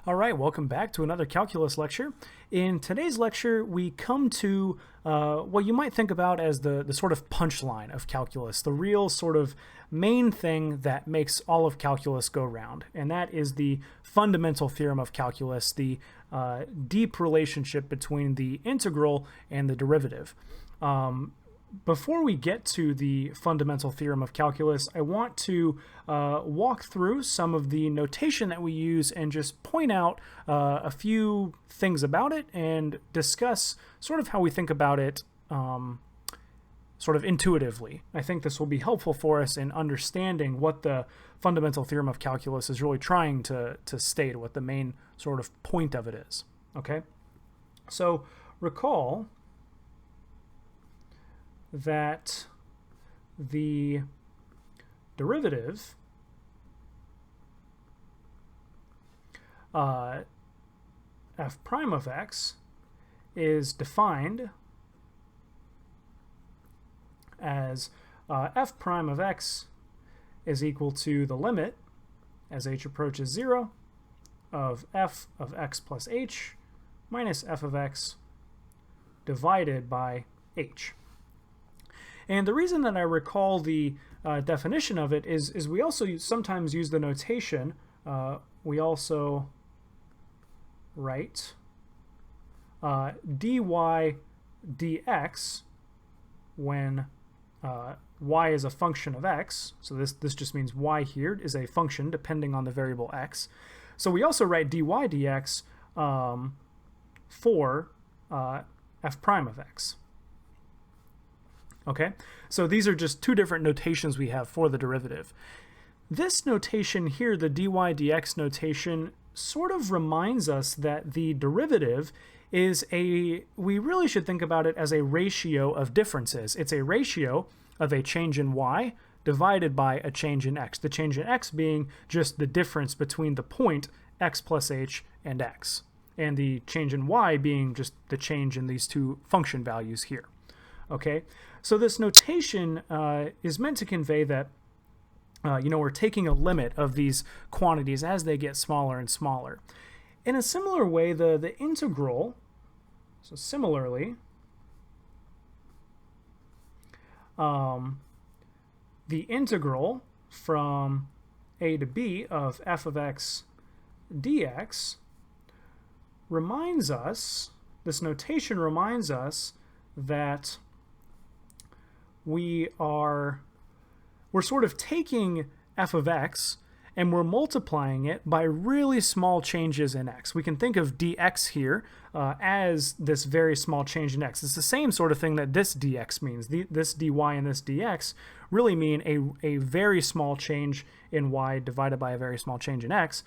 All right, welcome back to another calculus lecture. In today's lecture, we come to what you might think about as the sort of punchline of calculus, the real sort of main thing that makes all of calculus go round, and that is the fundamental theorem of calculus, the deep relationship between the integral and the derivative. Before we get to the fundamental theorem of calculus, I want to walk through some of the notation that we use and just point out a few things about it and discuss sort of how we think about it sort of intuitively. I think this will be helpful for us in understanding what the fundamental theorem of calculus is really trying to state, what the main sort of point of it is. Okay? So recall that the derivative f prime of x is defined as f prime of x is equal to the limit as h approaches 0 of f of x plus h minus f of x divided by h. And the reason that I recall the definition of it is we also sometimes use the notation, we also write dy dx when y is a function of x. So this just means y here is a function depending on the variable x. So we also write dy dx for f prime of x. Okay, so these are just two different notations we have for the derivative. This notation here, the dy dx notation, sort of reminds us that the derivative is we really should think about it as a ratio of differences. It's a ratio of a change in y divided by a change in x. The change in x being just the difference between the point x plus h and x, and the change in y being just the change in these two function values here. Okay, so this notation is meant to convey that we're taking a limit of these quantities as they get smaller and smaller. In a similar way, the integral, so similarly, the integral from a to b of f of x dx reminds us, this notation reminds us that we're sort of taking f of x and we're multiplying it by really small changes in x. We can think of dx here as this very small change in x. It's the same sort of thing that this dx means. This dy and this dx really mean a very small change in y divided by a very small change in x.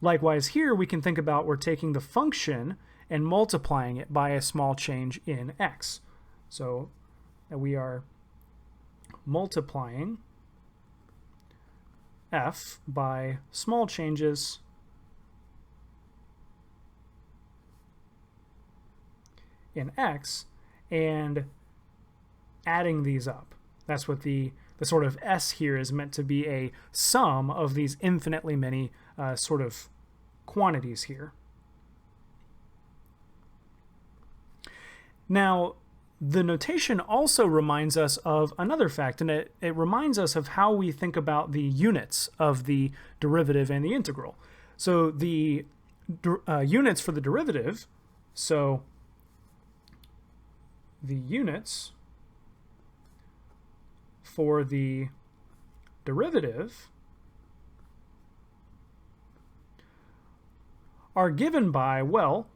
Likewise here, we can think about we're taking the function and multiplying it by a small change in x. So we are multiplying f by small changes in x and adding these up. That's what the sort of s here is meant to be, a sum of these infinitely many sort of quantities here. Now, the notation also reminds us of another fact, and it reminds us of how we think about the units of the derivative and the integral. So the units for the derivative, so the units for the derivative are given by, well,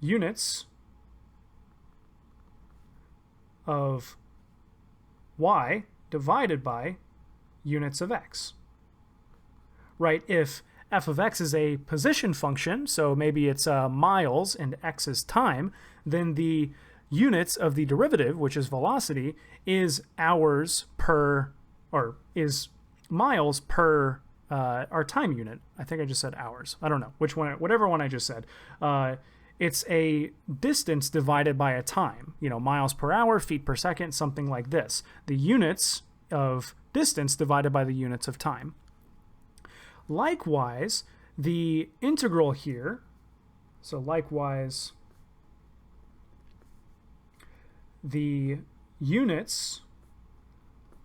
units of y divided by units of x. Right? If f of x is a position function, so maybe it's miles and x is time, then the units of the derivative, which is velocity, is hours per, or is miles per our time unit. I think I just said hours. I don't know which one, whatever one I just said. It's a distance divided by a time, miles per hour, feet per second, something like this. The units of distance divided by the units of time. Likewise, the integral here, so likewise, the units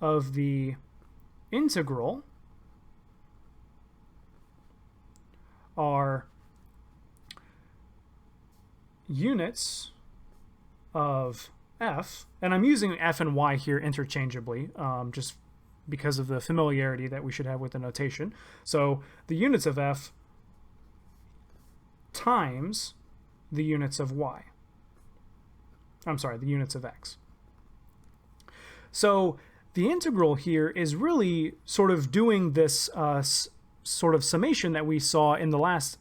of the integral are units of f, and I'm using f and y here interchangeably, just because of the familiarity that we should have with the notation. So the units of f times the units of y. I'm sorry, the units of x. So the integral here is really sort of doing this sort of summation that we saw in the last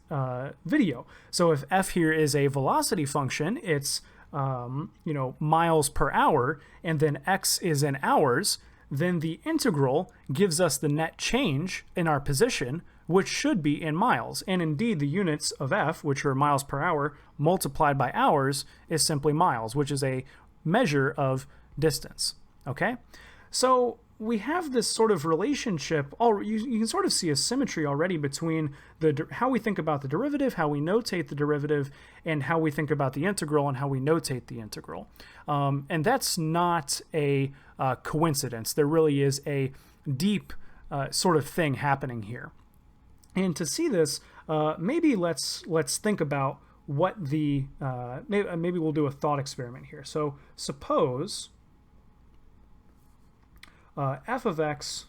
video. So if f here is a velocity function, it's miles per hour, and then x is in hours, then the integral gives us the net change in our position, which should be in miles. And indeed, the units of f, which are miles per hour, multiplied by hours, is simply miles, which is a measure of distance. Okay? So we have this sort of relationship. You can sort of see a symmetry already between how we think about the derivative, how we notate the derivative, and how we think about the integral and how we notate the integral. And that's not a coincidence. There really is a deep sort of thing happening here. And to see this, maybe let's think about what the maybe we'll do a thought experiment here. So suppose f of x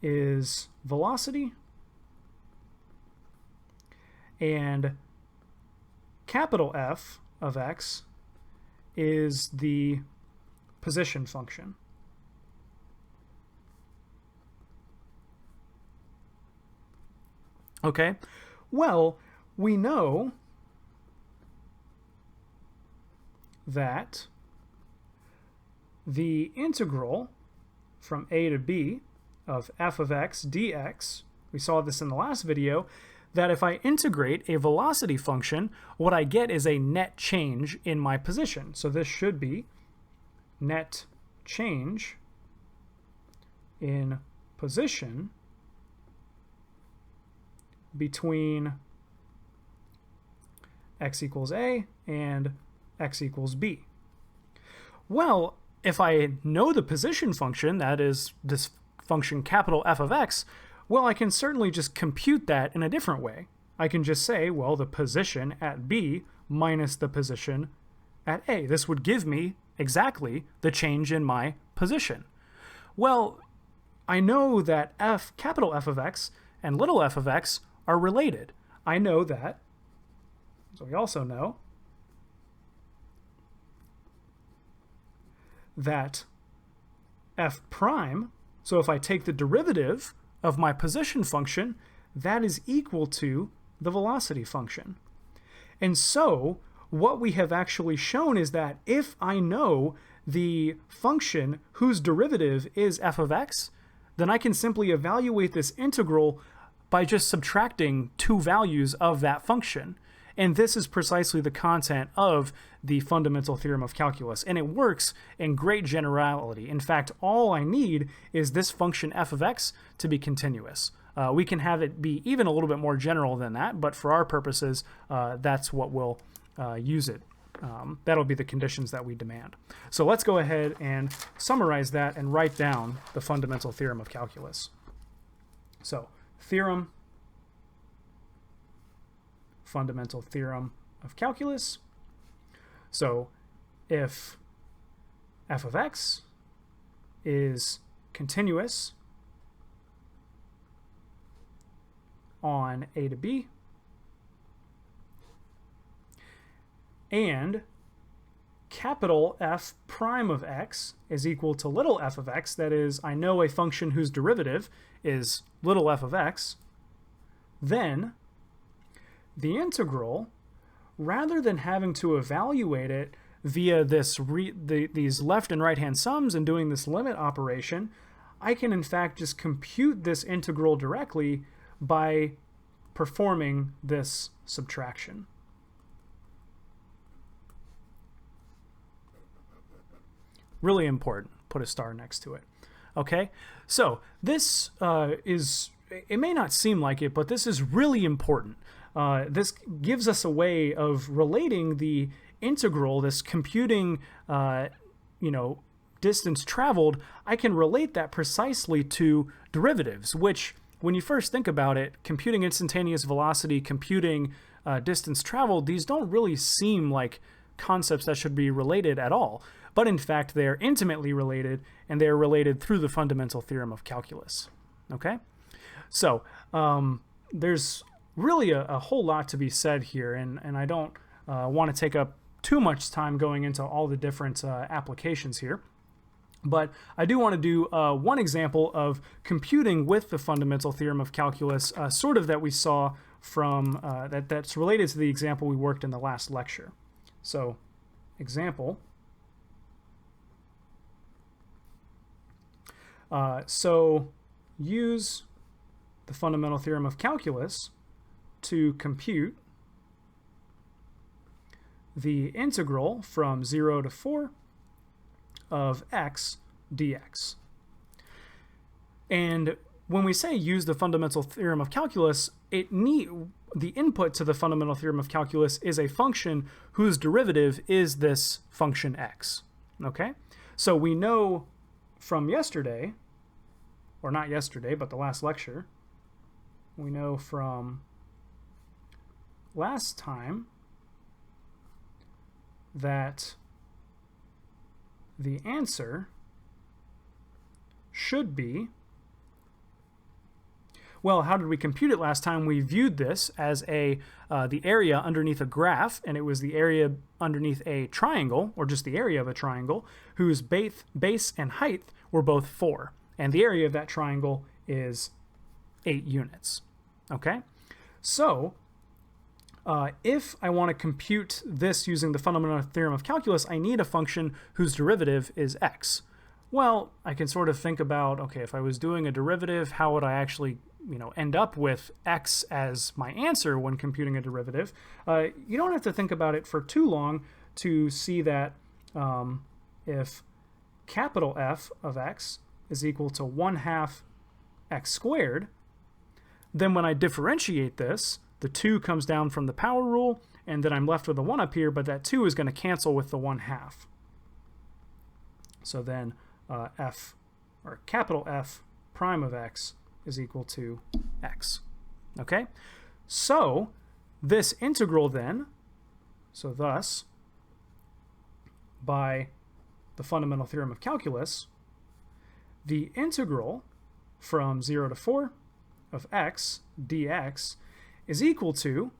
is velocity, and capital F of x is the position function. Okay, well, we know that the integral from a to b of f of x dx, we saw this in the last video, that if I integrate a velocity function, what I get is a net change in my position. So this should be net change in position between x equals a and x equals b. Well, if I know the position function, that is this function capital F of x, well, I can certainly just compute that in a different way. I can just say, well, the position at b minus the position at a. This would give me exactly the change in my position. Well, I know that capital F of x and little f of x are related. I know that, so we also know that f prime, so if I take the derivative of my position function, that is equal to the velocity function. And so what we have actually shown is that if I know the function whose derivative is f of x, then I can simply evaluate this integral by just subtracting two values of that function. And this is precisely the content of the fundamental theorem of calculus. And it works in great generality. In fact, all I need is this function f of x to be continuous. We can have it be even a little bit more general than that, but for our purposes, that's what we'll use it. That'll be the conditions that we demand. So let's go ahead and summarize that and write down the fundamental theorem of calculus. So, theorem, fundamental theorem of calculus. So if f of x is continuous on a to b, and capital F prime of x is equal to little f of x, that is, I know a function whose derivative is little f of x, then the integral, rather than having to evaluate it via these left and right hand sums and doing this limit operation, I can in fact just compute this integral directly by performing this subtraction. Really important. Put a star next to it. Okay, so this is it may not seem like it, but this is really important. This gives us a way of relating the integral, this computing, distance traveled. I can relate that precisely to derivatives, which, when you first think about it, computing instantaneous velocity, computing distance traveled, these don't really seem like concepts that should be related at all. But in fact, they are intimately related, and they are related through the fundamental theorem of calculus. Okay? So, there's really a whole lot to be said here, and I don't want to take up too much time going into all the different applications here. But I do want to do one example of computing with the fundamental theorem of calculus, sort of that we saw from, that's related to the example we worked in the last lecture. So, example. So, use the fundamental theorem of calculus to compute the integral from 0 to 4 of x dx. And when we say use the fundamental theorem of calculus, the input to the fundamental theorem of calculus is a function whose derivative is this function x. Okay? So we know from yesterday, or not yesterday, but the last lecture, we know from last time that the answer should be, well, how did we compute it last time? We viewed this as the area underneath a graph, and it was the area underneath a triangle, or just the area of a triangle, whose base and height were both 4. And the area of that triangle is 8 units. Okay? So, if I want to compute this using the fundamental theorem of calculus, I need a function whose derivative is x. Well, I can sort of think about, okay, if I was doing a derivative, how would I actually end up with x as my answer when computing a derivative? You don't have to think about it for too long to see that if capital F of x is equal to 1/2 x squared, then when I differentiate this, the 2 comes down from the power rule, and then I'm left with a 1 up here, but that 2 is going to cancel with the 1/2. So then capital F prime of x is equal to x. Okay? So this integral then, so thus, by the fundamental theorem of calculus, the integral from 0 to 4 of x dx is equal to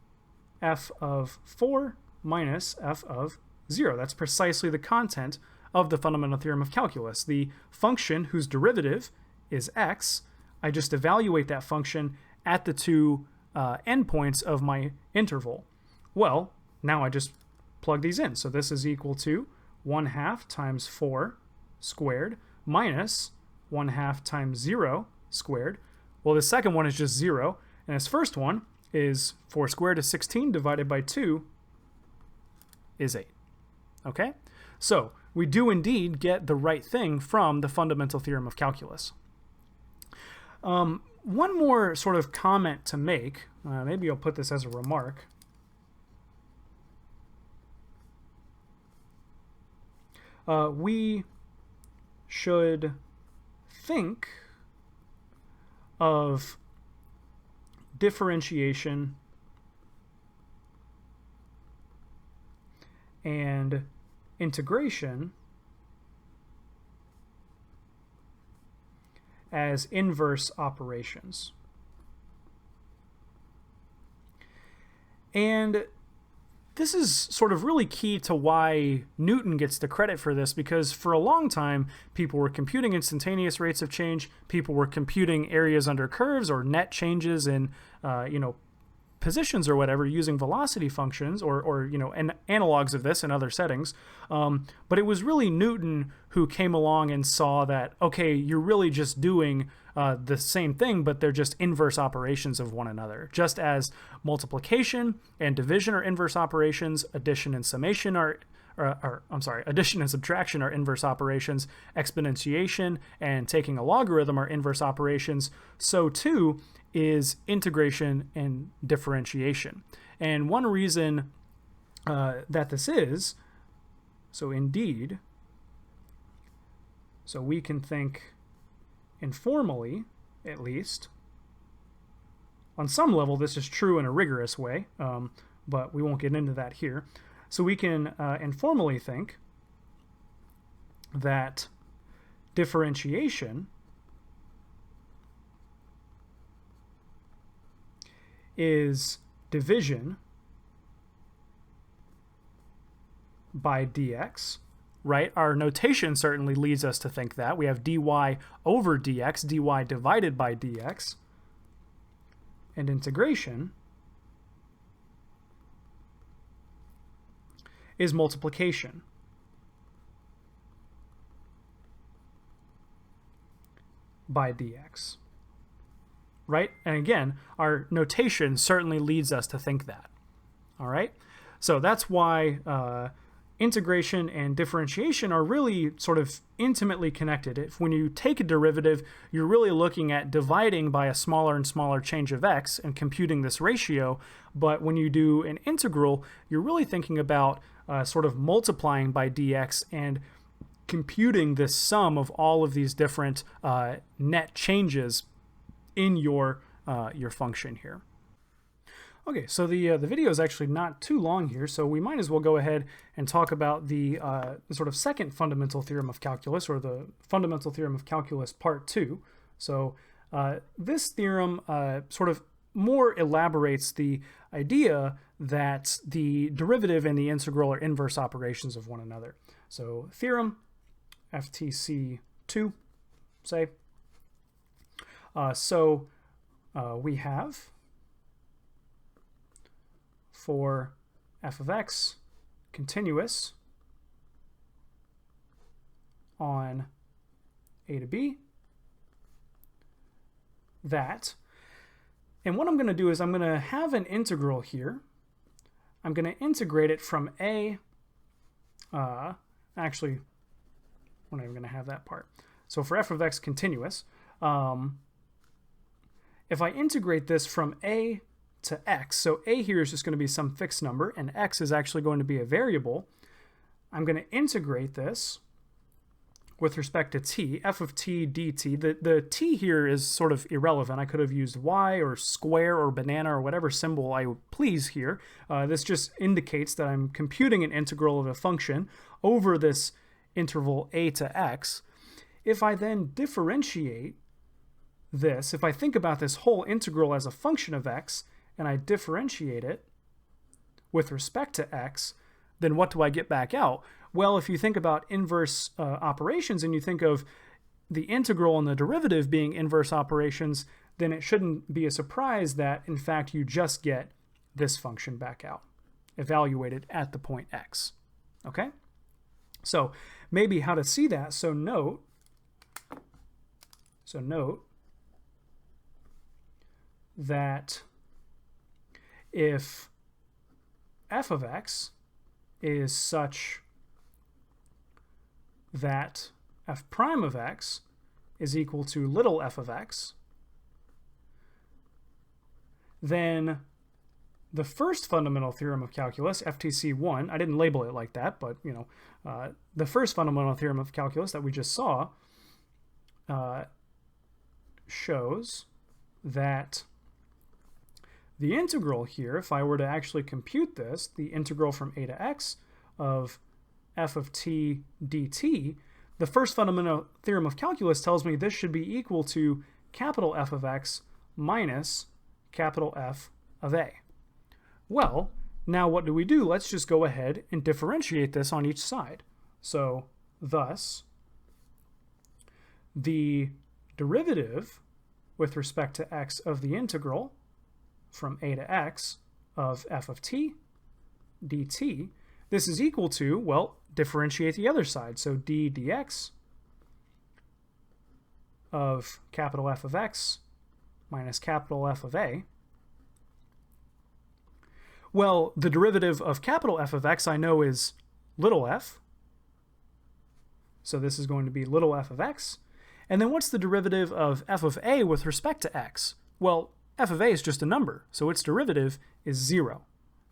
f of 4 minus f of 0. That's precisely the content of the fundamental theorem of calculus. The function whose derivative is x, I just evaluate that function at the two endpoints of my interval. Well, now I just plug these in. So this is equal to 1/2 times 4 squared minus 1/2 times 0 squared. Well, the second one is just 0, and this first one is 4 squared is 16 divided by 2 is 8. Okay? So we do indeed get the right thing from the fundamental theorem of calculus. One more sort of comment to make, maybe I'll put this as a remark. We should think of differentiation and integration as inverse operations. And this is sort of really key to why Newton gets the credit for this, because for a long time, people were computing instantaneous rates of change, people were computing areas under curves or net changes in, positions or whatever using velocity functions or analogs of this in other settings. But it was really Newton who came along and saw that, okay, you're really just doing the same thing, but they're just inverse operations of one another. Just as multiplication and division are inverse operations, addition and summation are addition and subtraction are inverse operations, exponentiation and taking a logarithm are inverse operations, so too is integration and differentiation. And one reason that this is, so indeed, so we can think informally, at least. On some level, this is true in a rigorous way, but we won't get into that here. So we can informally think that differentiation is division by dx, right? Our notation certainly leads us to think that. We have dy over dx, dy divided by dx, and integration is multiplication by dx, right? And again, our notation certainly leads us to think that, all right? So that's why integration and differentiation are really sort of intimately connected. When you take a derivative, you're really looking at dividing by a smaller and smaller change of x and computing this ratio. But when you do an integral, you're really thinking about sort of multiplying by dx and computing this sum of all of these different net changes in your function here. Okay, so the video is actually not too long here, so we might as well go ahead and talk about the sort of second fundamental theorem of calculus, or the fundamental theorem of calculus part 2. So this theorem sort of more elaborates the idea that the derivative and the integral are inverse operations of one another. So theorem FTC2, say. We have for f of x continuous on a to b, that, and what I'm going to do is I'm going to have an integral here. I'm going to integrate it from a, actually, we're not even going to have that part. So for f of x continuous, if I integrate this from a to x, so a here is just going to be some fixed number, and x is actually going to be a variable, I'm going to integrate this with respect to t, f of t dt. The t here is sort of irrelevant. I could have used y or square or banana or whatever symbol I please here. This just indicates that I'm computing an integral of a function over this interval a to x. If I then differentiate this, if I think about this whole integral as a function of x, and I differentiate it with respect to x, then what do I get back out? Well, if you think about inverse operations and you think of the integral and the derivative being inverse operations, then it shouldn't be a surprise that, in fact, you just get this function back out, evaluated at the point x. Okay? So maybe how to see that. So note that if f of x is such that f prime of x is equal to little f of x, then the first fundamental theorem of calculus, FTC1, I didn't label it like that, but you know, the first fundamental theorem of calculus that we just saw shows that the integral here, if I were to actually compute this, the integral from a to x of f of t dt, the first fundamental theorem of calculus tells me this should be equal to capital F of x minus capital F of a. Well, now what do we do? Let's just go ahead and differentiate this on each side. So thus, the derivative with respect to x of the integral from a to x of f of t dt, this is equal to, well, differentiate the other side. So d dx of capital F of x minus capital F of a. Well, the derivative of capital F of x I know is little f. So this is going to be little f of x. And then what's the derivative of f of a with respect to x? Well, f of a is just a number, so its derivative is 0.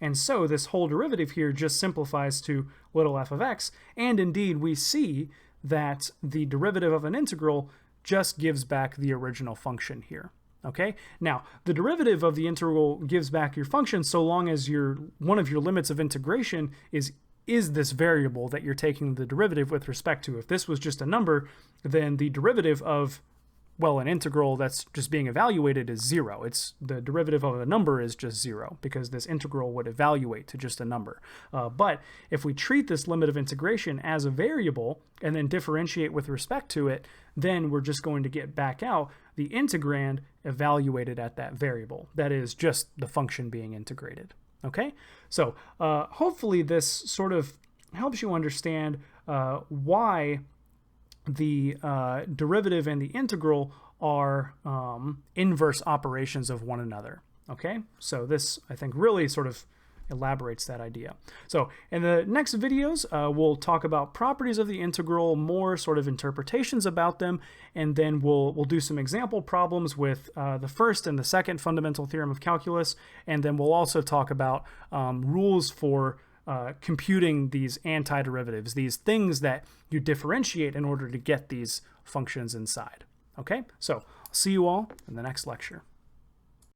And so this whole derivative here just simplifies to little f of x, and indeed we see that the derivative of an integral just gives back the original function here. Okay? Now, the derivative of the integral gives back your function so long as one of your limits of integration is this variable that you're taking the derivative with respect to. If this was just a number, then the derivative of, well, an integral that's just being evaluated is 0. The derivative of a number is just 0 because this integral would evaluate to just a number. But if we treat this limit of integration as a variable and then differentiate with respect to it, then we're just going to get back out the integrand evaluated at that variable. That is just the function being integrated. Okay? So hopefully this sort of helps you understand why the derivative and the integral are inverse operations of one another. Okay, so this, I think, really sort of elaborates that idea. So in the next videos, we'll talk about properties of the integral, more sort of interpretations about them, and then we'll do some example problems with the first and the second fundamental theorem of calculus, and then we'll also talk about rules for computing these antiderivatives, these things that you differentiate in order to get these functions inside. Okay, so I'll see you all in the next lecture.